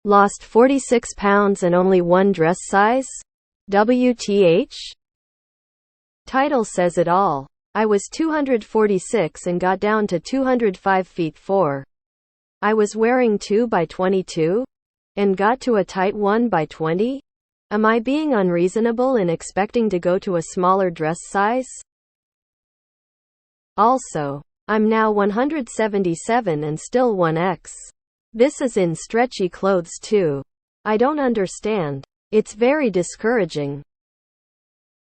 Lost 46 pounds and only one dress size? WTH? Title says it all. I was 246 and got down to 205 feet 4. I was wearing 2 by 22? And got to a tight 1 by 20? Am I being unreasonable in expecting to go to a smaller dress size? Also, I'm now 177 and still 1X. This is in stretchy clothes too. I don't understand. It's very discouraging.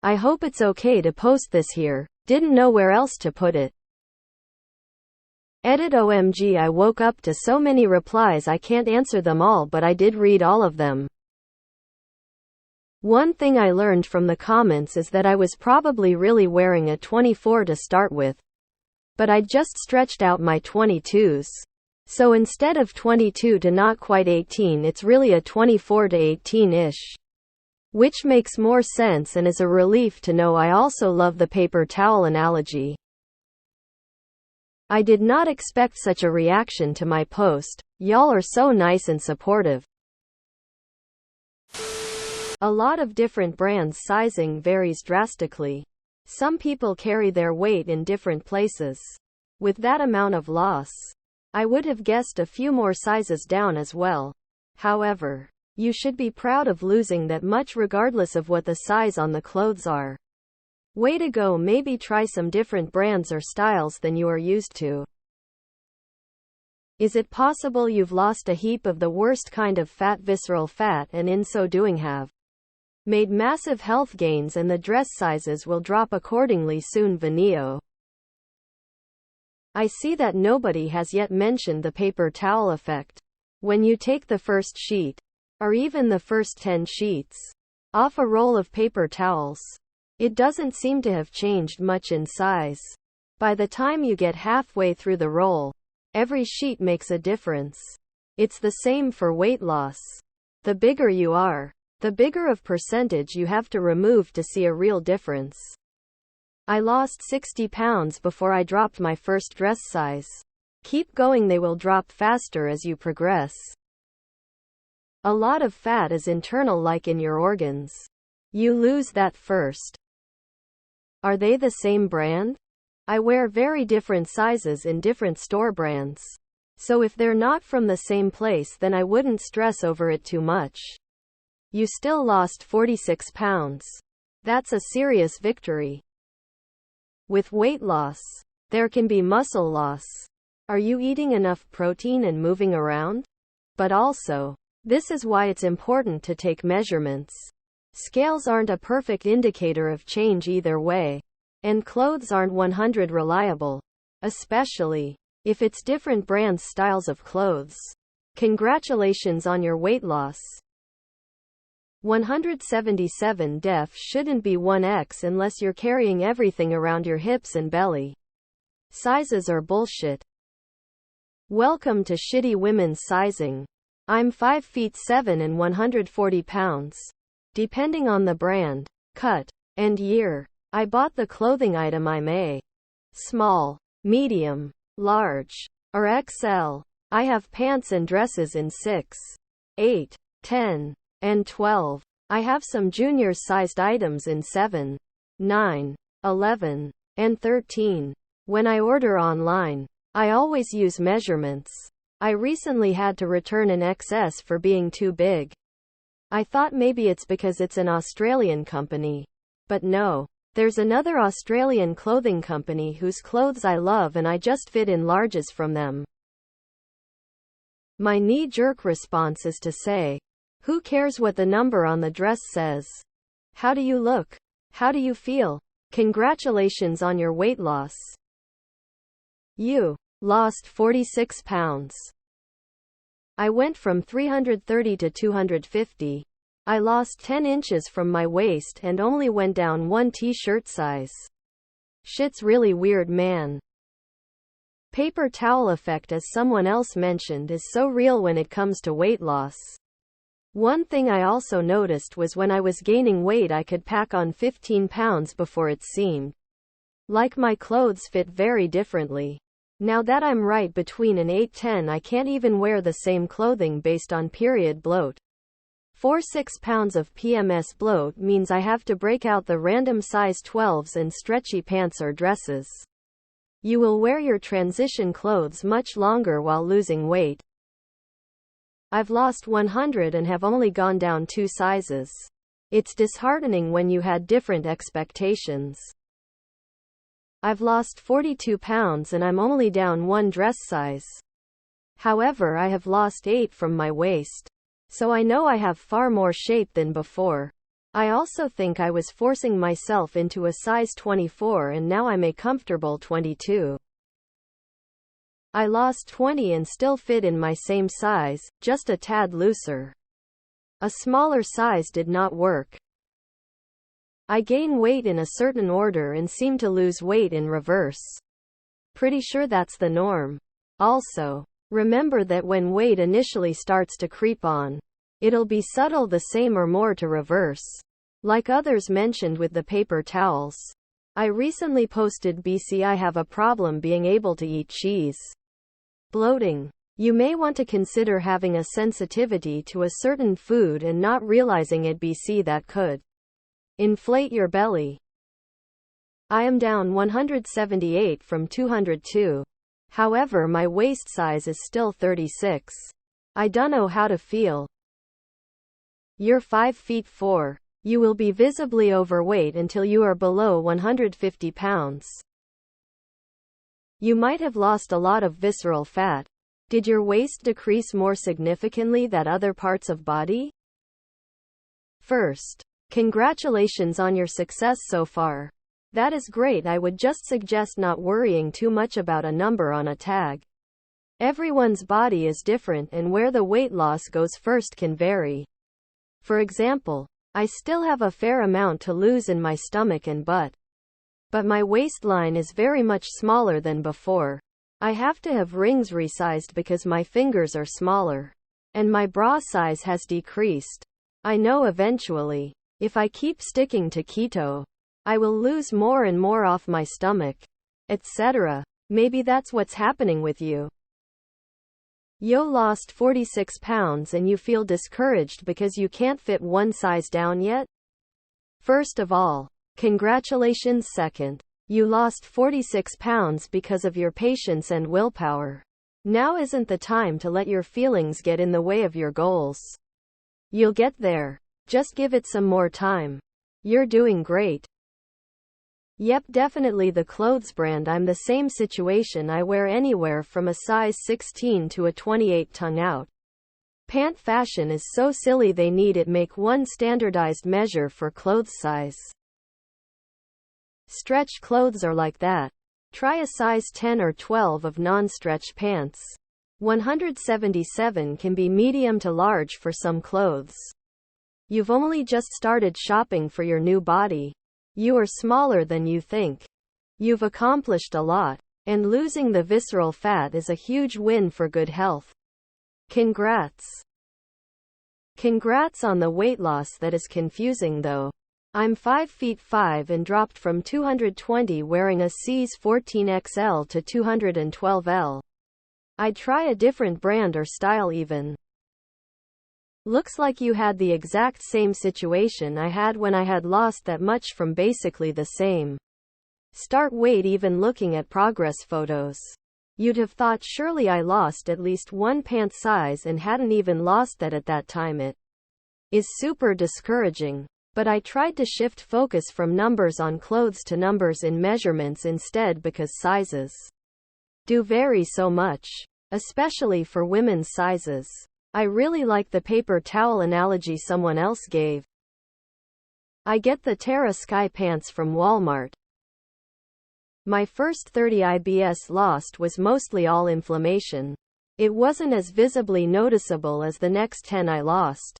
I hope it's okay to post this here. Didn't know where else to put it. Edit OMG, I woke up to so many replies I can't answer them all, but I did read all of them. One thing I learned from the comments is that I was probably really wearing a 24 to start with. But I just stretched out my 22s. So instead of 22 to not quite 18, it's really a 24 to 18-ish. Which makes more sense and is a relief to know. I also love the paper towel analogy. I did not expect such a reaction to my post. Y'all are so nice and supportive. A lot of different brands' sizing varies drastically. Some people carry their weight in different places. With that amount of loss, I would have guessed a few more sizes down as well. However, you should be proud of losing that much regardless of what the size on the clothes are. Way to go. Maybe try some different brands or styles than you are used to. Is it possible you've lost a heap of the worst kind of fat, visceral fat, and in so doing have made massive health gains and the dress sizes will drop accordingly soon? Vaneo. I see that nobody has yet mentioned the paper towel effect. When you take the first sheet, or even the first 10 sheets, off a roll of paper towels, it doesn't seem to have changed much in size. By the time you get halfway through the roll, every sheet makes a difference. It's the same for weight loss. The bigger you are, the bigger of percentage you have to remove to see a real difference. I lost 60 pounds before I dropped my first dress size. Keep going, they will drop faster as you progress. A lot of fat is internal, like in your organs. You lose that first. Are they the same brand? I wear very different sizes in different store brands. So if they're not from the same place, then I wouldn't stress over it too much. You still lost 46 pounds. That's a serious victory. With weight loss, there can be muscle loss. Are you eating enough protein and moving around? But also, this is why it's important to take measurements. Scales aren't a perfect indicator of change either way. And clothes aren't 100% reliable. Especially if it's different brands' styles of clothes. Congratulations on your weight loss. 177 def shouldn't be 1X unless you're carrying everything around your hips and belly. Sizes are bullshit. Welcome to shitty women's sizing. I'm 5 feet 7 and 140 pounds. Depending on the brand, cut, and year, I bought the clothing item I'm a small, medium, large, or XL. I have pants and dresses in 6, 8, 10, and 12. I have some junior-sized items in 7, 9, 11, and 13. When I order online, I always use measurements. I recently had to return an XS for being too big. I thought maybe it's because it's an Australian company. But no. There's another Australian clothing company whose clothes I love and I just fit in larges from them. My knee-jerk response is to say, who cares what the number on the dress says? How do you look? How do you feel? Congratulations on your weight loss. You lost 46 pounds. I went from 330 to 250. I lost 10 inches from my waist and only went down 1 t-shirt size. Shit's really weird, man. Paper towel effect, as someone else mentioned, is so real when it comes to weight loss. One thing I also noticed was when I was gaining weight I could pack on 15 pounds before it seemed like my clothes fit very differently. Now that I'm right between an 8-10, I can't even wear the same clothing based on period bloat. 4-6 pounds of PMS bloat means I have to break out the random size 12s and stretchy pants or dresses. You will wear your transition clothes much longer while losing weight. I've lost 100 and have only gone down 2 sizes. It's disheartening when you had different expectations. I've lost 42 pounds and I'm only down 1 dress size. However, I have lost 8 from my waist. So I know I have far more shape than before. I also think I was forcing myself into a size 24 and now I'm a comfortable 22. I lost 20 and still fit in my same size, just a tad looser. A smaller size did not work. I gain weight in a certain order and seem to lose weight in reverse. Pretty sure that's the norm. Also, remember that when weight initially starts to creep on, it'll be subtle, the same or more to reverse. Like others mentioned with the paper towels. I recently posted BC I have a problem being able to eat cheese. Bloating. You may want to consider having a sensitivity to a certain food and not realizing it BC that could inflate your belly. I am down 178 from 202. However, my waist size is still 36. I don't know how to feel. You're 5 feet 4. You will be visibly overweight until you are below 150 pounds. You might have lost a lot of visceral fat. Did your waist decrease more significantly than other parts of body? First, congratulations on your success so far. That is great. I would just suggest not worrying too much about a number on a tag. Everyone's body is different and where the weight loss goes first can vary. For example, I still have a fair amount to lose in my stomach and butt. But my waistline is very much smaller than before. I have to have rings resized because my fingers are smaller. And my bra size has decreased. I know eventually, if I keep sticking to keto, I will lose more and more off my stomach, etc. Maybe that's what's happening with you. You lost 46 pounds and you feel discouraged because you can't fit one size down yet? First of all, congratulations. Second, you lost 46 pounds because of your patience and willpower. Now isn't the time to let your feelings get in the way of your goals. You'll get there. Just give it some more time. You're doing great. Yep, definitely the clothes brand. I'm the same situation. I wear anywhere from a size 16 to a 28 tongue out. Pant fashion is so silly they need it make one standardized measure for clothes size. Stretch clothes are like that. Try a size 10 or 12 of non-stretch pants. 177 can be medium to large for some clothes. You've only just started shopping for your new body. You are smaller than you think. You've accomplished a lot, and losing the visceral fat is a huge win for good health. Congrats. Congrats on the weight loss. That is confusing though. I'm 5 feet 5 and dropped from 220 wearing a size 14XL to 212L. I'd try a different brand or style even. Looks like you had the exact same situation I had when I had lost that much from basically the same start weight. Even looking at progress photos, you'd have thought surely I lost at least one pant size and hadn't even lost that at that time. It is super discouraging. But I tried to shift focus from numbers on clothes to numbers in measurements instead because sizes do vary so much, especially for women's sizes. I really like the paper towel analogy someone else gave. I get the Terra Sky pants from Walmart. My first 30 IBS lost was mostly all inflammation. It wasn't as visibly noticeable as the next 10 I lost.